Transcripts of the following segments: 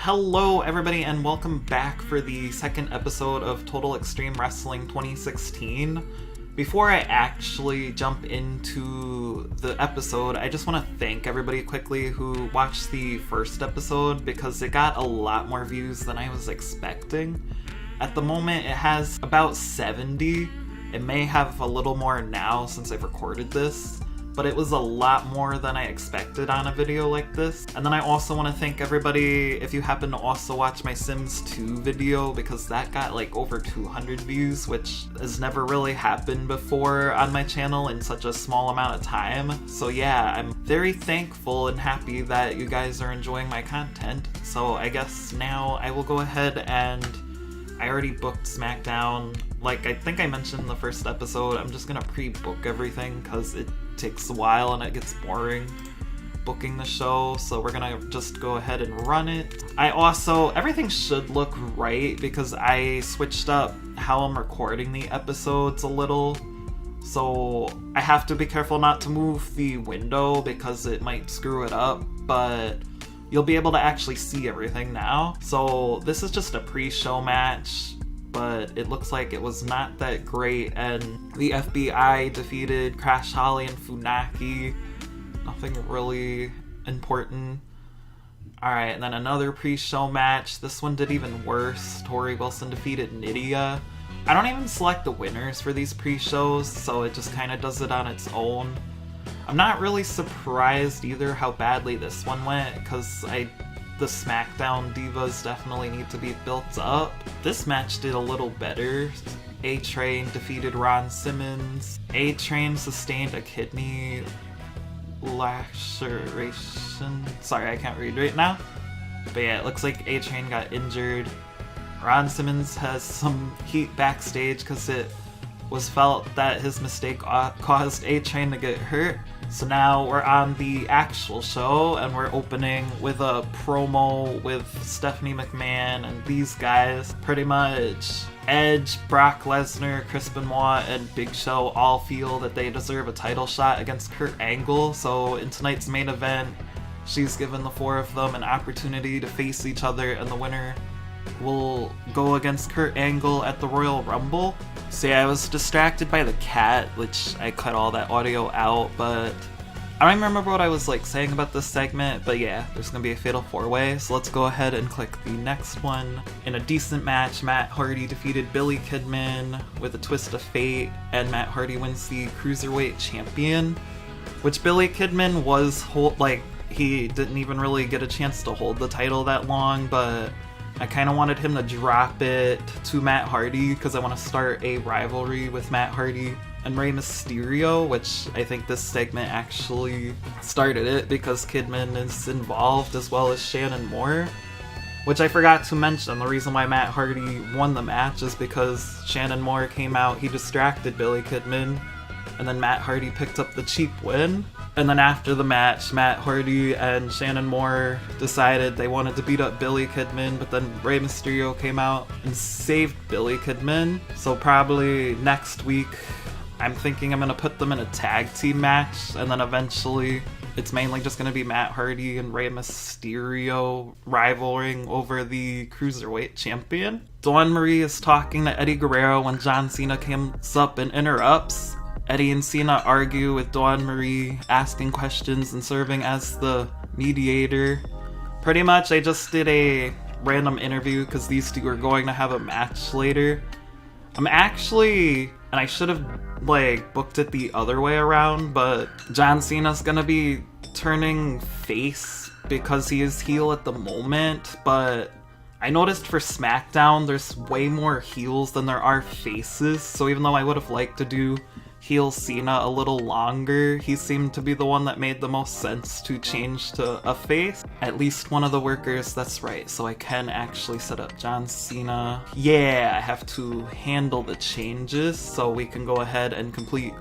Hello everybody and welcome back for the second episode of Total Extreme Wrestling 2016. Before I actually jump into the episode, I just want to thank everybody quickly who watched the first episode because it got a lot more views than I was expecting. At the moment it has about 70. It may have a little more now since I've recorded this, but it was a lot more than I expected on a video like this. And then I also want to thank everybody if you happen to also watch my Sims 2 video, because that got like over 200 views, which has never really happened before on my channel in such a small amount of time. So yeah, I'm very thankful and happy that you guys are enjoying my content. So I guess now I will go ahead and I already booked SmackDown. Like I think I mentioned in the first episode, I'm just gonna pre-book everything because it takes a while and it gets boring booking the show, so we're gonna just go ahead and run it. Everything should look right because I switched up how I'm recording the episodes a little, so I have to be careful not to move the window because it might screw it up, but you'll be able to actually see everything now. So this is just a pre-show match, but it looks like it was not that great, and the FBI defeated Crash Holly and Funaki. Nothing really important. Alright, and then another pre-show match. This one did even worse. Tori Wilson defeated Nydia. I don't even select the winners for these pre-shows, so it just kind of does it on its own. I'm not really surprised either how badly this one went, because the SmackDown divas definitely need to be built up. This match did a little better. A-Train defeated Ron Simmons. A-Train sustained a kidney laceration. Sorry, I can't read right now. But yeah, it looks like A-Train got injured. Ron Simmons has some heat backstage because it was felt that his mistake caused A-Train to get hurt. So now we're on the actual show and we're opening with a promo with Stephanie McMahon and these guys. Pretty much Edge, Brock Lesnar, Chris Benoit, and Big Show all feel that they deserve a title shot against Kurt Angle. So in tonight's main event, she's given the four of them an opportunity to face each other, and the winner will go against Kurt Angle at the Royal Rumble. So yeah, I was distracted by the cat, which I cut all that audio out, but I don't even remember what I was saying about this segment, but yeah, there's gonna be a fatal 4-way, so let's go ahead and click the next one. In a decent match, Matt Hardy defeated Billy Kidman with a twist of fate, and Matt Hardy wins the Cruiserweight Champion, which Billy Kidman was he didn't even really get a chance to hold the title that long, but I kind of wanted him to drop it to Matt Hardy because I want to start a rivalry with Matt Hardy and Rey Mysterio, which I think this segment actually started it because Kidman is involved as well as Shannon Moore. Which I forgot to mention, the reason why Matt Hardy won the match is because Shannon Moore came out, he distracted Billy Kidman, and then Matt Hardy picked up the cheap win. And then after the match, Matt Hardy and Shannon Moore decided they wanted to beat up Billy Kidman, but then Rey Mysterio came out and saved Billy Kidman. So probably next week, I'm thinking I'm going to put them in a tag team match, and then eventually it's mainly just going to be Matt Hardy and Rey Mysterio rivaling over the Cruiserweight Champion. Dawn Marie is talking to Eddie Guerrero when John Cena comes up and interrupts. Eddie and Cena argue with Dawn Marie, asking questions and serving as the mediator. Pretty much, I just did a random interview because these two are going to have a match later. I'm actually, and I should have booked it the other way around, but John Cena's gonna be turning face because he is heel at the moment, but I noticed for SmackDown there's way more heels than there are faces, so even though I would have liked to do heel Cena a little longer, he seemed to be the one that made the most sense to change to a face. At least one of the workers, that's right, so I can actually set up John Cena. Yeah, I have to handle the changes, so we can go ahead and complete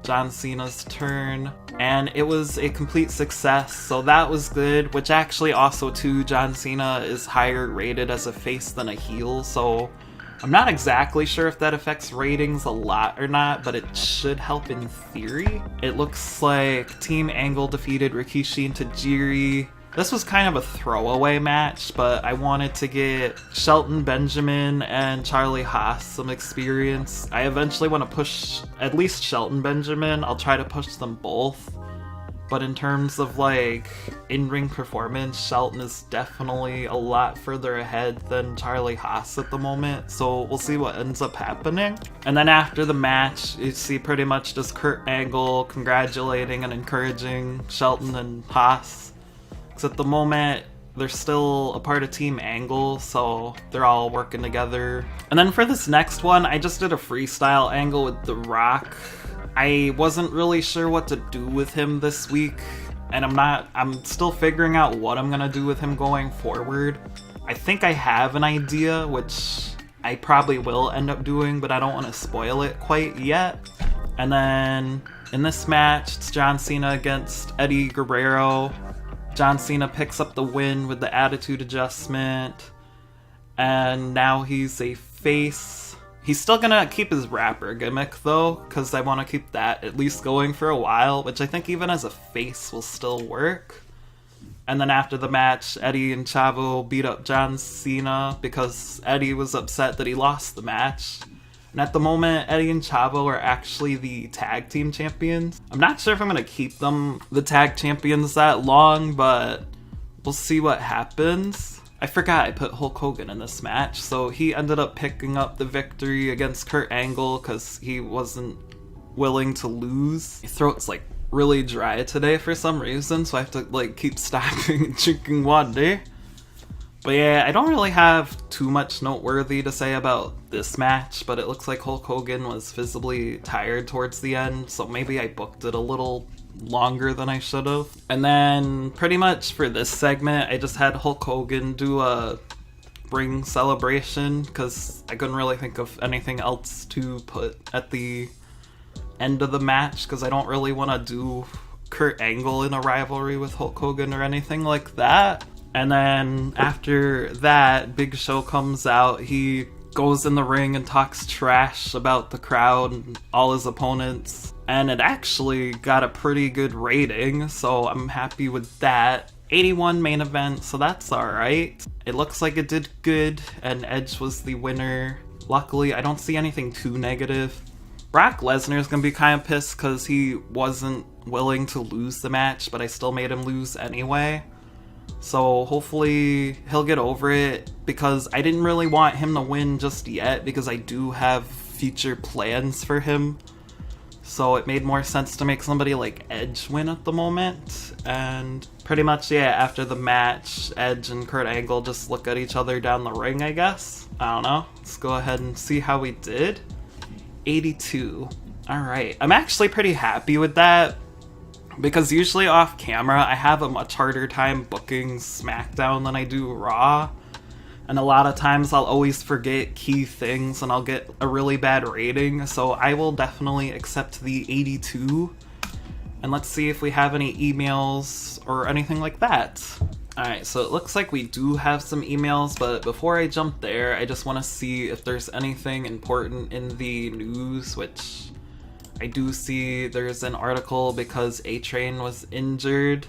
John Cena's turn. And it was a complete success, so that was good, which actually also too, John Cena is higher rated as a face than a heel, so I'm not exactly sure if that affects ratings a lot or not, but it should help in theory. It looks like Team Angle defeated Rikishi and Tajiri This was kind of a throwaway match, but I wanted to get Shelton Benjamin and Charlie Haas some experience. I eventually want to push at least Shelton Benjamin. I'll try to push them both. But in terms of like in-ring performance, Shelton is definitely a lot further ahead than Charlie Haas at the moment. So we'll see what ends up happening. And then after the match, you see pretty much just Kurt Angle congratulating and encouraging Shelton and Haas. Because at the moment, they're still a part of Team Angle, so they're all working together. And then for this next one, I just did a freestyle angle with The Rock. I wasn't really sure what to do with him this week, and I'm still figuring out what I'm gonna do with him going forward. I think I have an idea, which I probably will end up doing, but I don't want to spoil it quite yet. And then in this match, it's John Cena against Eddie Guerrero. John Cena picks up the win with the attitude adjustment, and now he's a face. He's still gonna keep his rapper gimmick though, because I want to keep that at least going for a while, which I think even as a face will still work. And then after the match, Eddie and Chavo beat up John Cena because Eddie was upset that he lost the match. And at the moment, Eddie and Chavo are actually the tag team champions. I'm not sure if I'm gonna keep them the tag champions that long, but we'll see what happens. I forgot I put Hulk Hogan in this match, so he ended up picking up the victory against Kurt Angle because he wasn't willing to lose. My throat's like really dry today for some reason, so I have to like keep stopping and drinking water. But yeah, I don't really have too much noteworthy to say about this match, but it looks like Hulk Hogan was visibly tired towards the end, so maybe I booked it a little longer than I should have. And then pretty much for this segment, I just had Hulk Hogan do a ring celebration because I couldn't really think of anything else to put at the end of the match because I don't really want to do Kurt Angle in a rivalry with Hulk Hogan or anything like that. And then after that, Big Show comes out. He goes in the ring and talks trash about the crowd and all his opponents. And it actually got a pretty good rating, so I'm happy with that. 81 main event, so that's alright. It looks like it did good, and Edge was the winner. Luckily, I don't see anything too negative. Brock Lesnar is going to be kind of pissed because he wasn't willing to lose the match, but I still made him lose anyway. So hopefully he'll get over it, because I didn't really want him to win just yet, because I do have future plans for him. So it made more sense to make somebody like Edge win at the moment. And pretty much, yeah, after the match, Edge and Kurt Angle just look at each other down the ring, I guess. I don't know. Let's go ahead and see how we did. 82. Alright. I'm actually pretty happy with that, because usually off camera, I have a much harder time booking SmackDown than I do Raw. And a lot of times I'll always forget key things and I'll get a really bad rating. So I will definitely accept the 82. And let's see if we have any emails or anything like that. Alright, so it looks like we do have some emails, but before I jump there, I just want to see if there's anything important in the news, which I do see there's an article because A-Train was injured.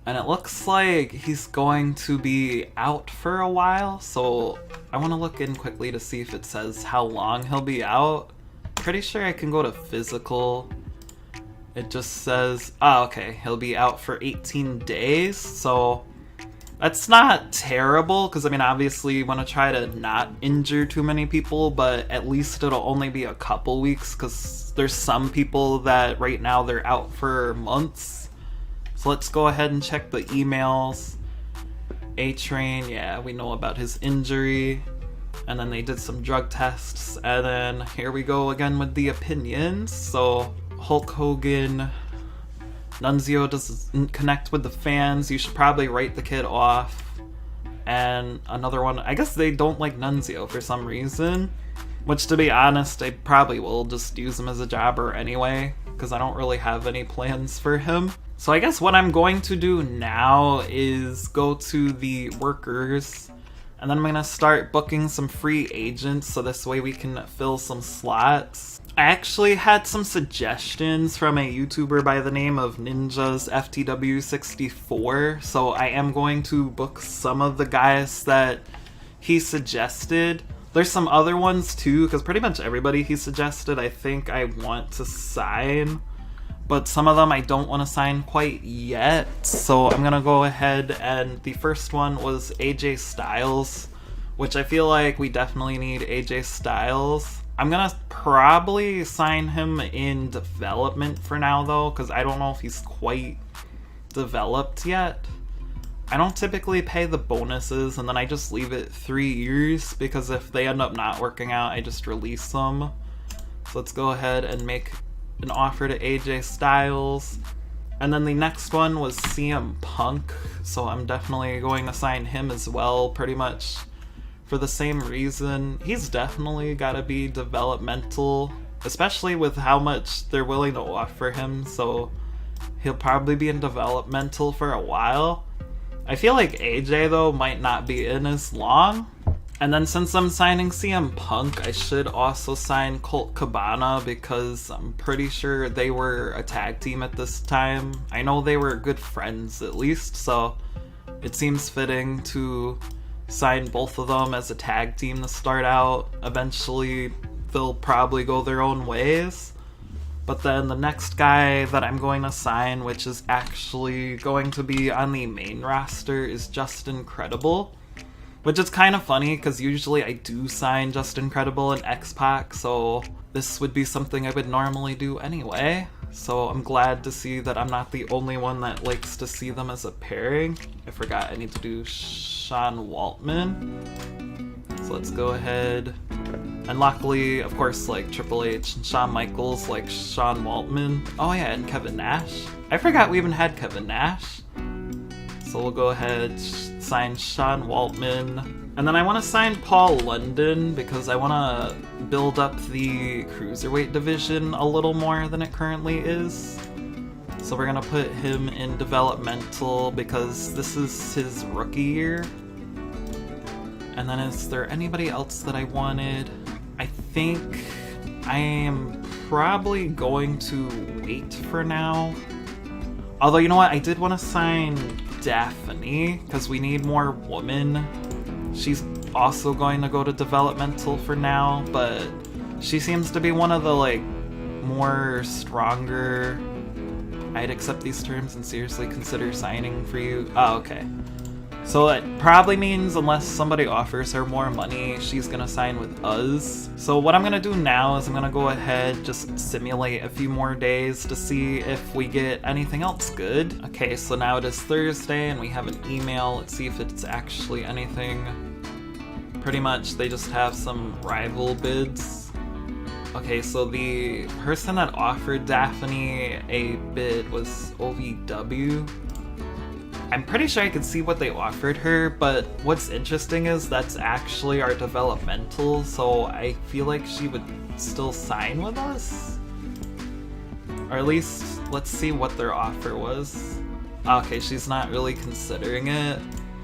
And it looks like he's going to be out for a while, so I want to look in quickly to see if it says how long he'll be out. Pretty sure I can go to physical. It just says, oh, okay, he'll be out for 18 days, so that's not terrible, because I mean, obviously you want to try to not injure too many people, but at least it'll only be a couple weeks, because there's some people that right now they're out for months. So let's go ahead and check the emails. A-Train, yeah, we know about his injury. And then they did some drug tests. And then here we go again with the opinions. So Hulk Hogan, Nunzio doesn't connect with the fans. You should probably write the kid off. And another one, I guess they don't like Nunzio for some reason. Which, to be honest, I probably will just use him as a jobber anyway, because I don't really have any plans for him. So I guess what I'm going to do now is go to the workers, and then I'm going to start booking some free agents, so this way we can fill some slots. I actually had some suggestions from a YouTuber by the name of Ninja's FTW64, so I am going to book some of the guys that he suggested. There's some other ones too, because pretty much everybody he suggested I think I want to sign, but some of them I don't want to sign quite yet, so I'm gonna go ahead, and the first one was AJ Styles, which I feel like we definitely need AJ Styles. I'm gonna probably sign him in development for now though, because I don't know if he's quite developed yet. I don't typically pay the bonuses and then I just leave it 3 years, because if they end up not working out, I just release them. So let's go ahead and make an offer to AJ Styles. And then the next one was CM Punk, so I'm definitely going to sign him as well, pretty much for the same reason. He's definitely got to be developmental, especially with how much they're willing to offer him, so he'll probably be in developmental for a while. I feel like AJ though might not be in as long. And then since I'm signing CM Punk, I should also sign Colt Cabana, because I'm pretty sure they were a tag team at this time. I know they were good friends at least, so it seems fitting to sign both of them as a tag team to start out. Eventually they'll probably go their own ways. But then the next guy that I'm going to sign, which is actually going to be on the main roster, is Justin Credible. Which is kind of funny, because usually I do sign Justin Credible and X-Pac, so this would be something I would normally do anyway. So I'm glad to see that I'm not the only one that likes to see them as a pairing. I forgot I need to do Sean Waltman. So let's go ahead. And luckily, of course, like Triple H and Shawn Michaels, like Sean Waltman. Oh yeah, and Kevin Nash. I forgot we even had Kevin Nash. So we'll go ahead, sign Sean Waltman. And then I want to sign Paul London, because I want to build up the Cruiserweight division a little more than it currently is. So we're going to put him in developmental, because this is his rookie year. And then is there anybody else that I wanted? I think I am probably going to wait for now. Although, you know what? I did want to sign Daphne, because we need more women. She's also going to go to developmental for now, but she seems to be one of the, like, more stronger... I'd accept these terms and seriously consider signing for you. Oh, okay. So that probably means unless somebody offers her more money, she's gonna sign with us. So what I'm gonna do now is I'm gonna go ahead, just simulate a few more days to see if we get anything else good. Okay, so now it is Thursday and we have an email. Let's see if it's actually anything. Pretty much they just have some rival bids. Okay, so the person that offered Daphne a bid was OVW. I'm pretty sure I could see what they offered her, but what's interesting is that's actually our developmental, so I feel like she would still sign with us? Or at least, let's see what their offer was. Okay, she's not really considering it.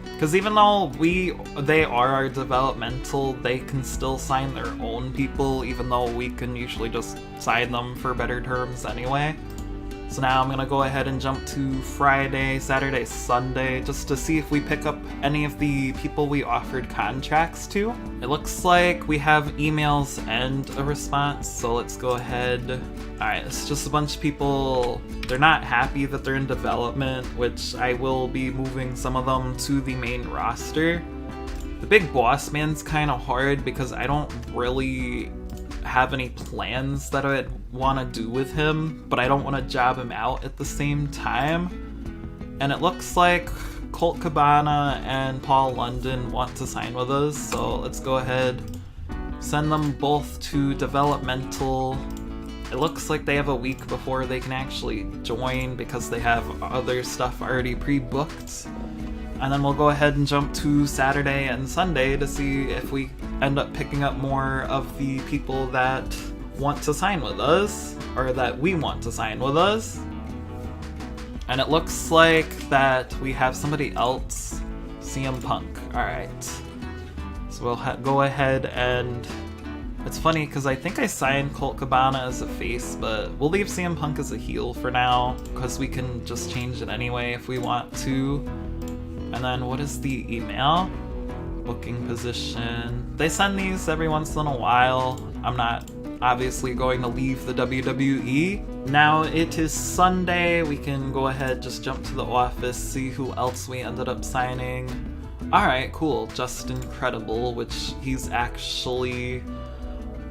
Because even though they are our developmental, they can still sign their own people, even though we can usually just sign them for better terms anyway. So now I'm gonna go ahead and jump to Friday, Saturday, Sunday, just to see if we pick up any of the people we offered contracts to. It looks like we have emails and a response, so let's go ahead. Alright, it's just a bunch of people. They're not happy that they're in development, which I will be moving some of them to the main roster. The Big Boss Man's kind of hard because I don't really have any plans that I'd want to do with him, but I don't want to job him out at the same time. And it looks like Colt Cabana and Paul London want to sign with us, so let's go ahead, send them both to developmental. It looks like they have a week before they can actually join because they have other stuff already pre-booked. And then we'll go ahead and jump to Saturday and Sunday to see if we end up picking up more of the people that want to sign with us, or that we want to sign with us. And it looks like that we have somebody else, CM Punk. Alright. So we'll go ahead and It's funny because I think I signed Colt Cabana as a face, but we'll leave CM Punk as a heel for now because we can just change it anyway if we want to. And then what is the email? Booking position. They send these every once in a while. I'm not obviously going to leave the WWE. Now it is Sunday. We can go ahead, just jump to the office, see who else we ended up signing. Alright, cool. Just Incredible, which he's actually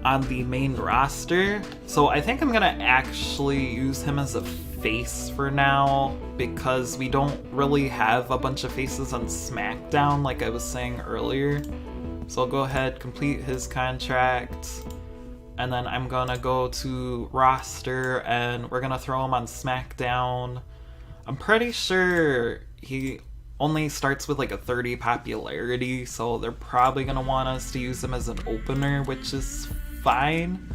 on the main roster. So I think I'm gonna actually use him as a face for now because we don't really have a bunch of faces on SmackDown like I was saying earlier. So I'll go ahead, complete his contract, and then I'm gonna go to roster and we're gonna throw him on SmackDown. I'm pretty sure he only starts with like a 30 popularity, so they're probably gonna want us to use him as an opener, which is fine,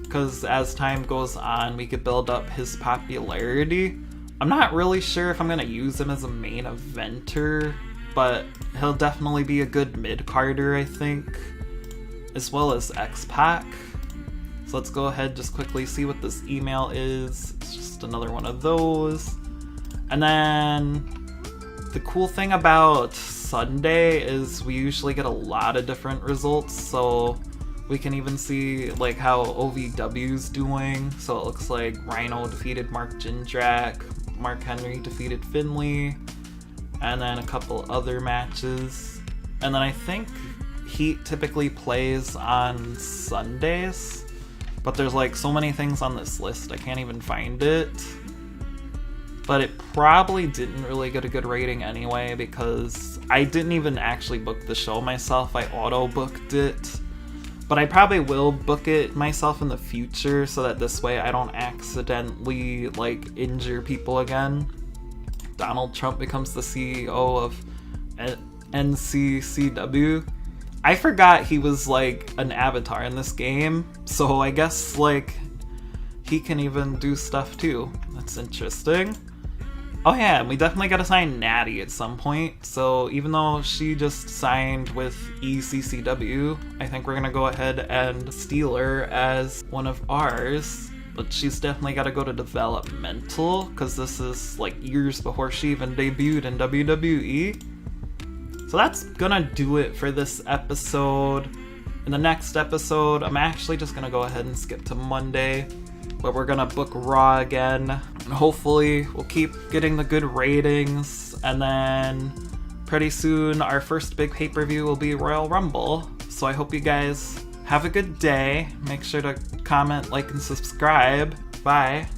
because as time goes on we could build up his popularity. I'm not really sure if I'm gonna use him as a main eventer, but he'll definitely be a good mid-carder, I think, as well as X-Pac. So let's go ahead, just quickly see what this email is. It's just another one of those. And then the cool thing about Sunday is we usually get a lot of different results, so we can even see like how OVW's doing. So it looks like Rhino defeated Mark Jindrak, Mark Henry defeated Finley, and then a couple other matches. And then I think Heat typically plays on Sundays, but there's like so many things on this list I can't even find it. But it probably didn't really get a good rating anyway because I didn't even actually book the show myself, I auto-booked it. But I probably will book it myself in the future so that this way I don't accidentally like injure people again. Donald Trump becomes the CEO of NCCW. I forgot he was like an avatar in this game, so I guess like he can even do stuff too. That's interesting. Oh yeah, we definitely gotta sign Natty at some point, so even though she just signed with ECCW, I think we're gonna go ahead and steal her as one of ours, but she's definitely gotta go to developmental, because this is like years before she even debuted in WWE. So that's gonna do it for this episode. In the next episode, I'm actually just gonna go ahead and skip to Monday, but we're gonna book Raw again, and hopefully we'll keep getting the good ratings, and then pretty soon our first big pay-per-view will be Royal Rumble. So I hope you guys have a good day. Make sure to comment, like, and subscribe. Bye.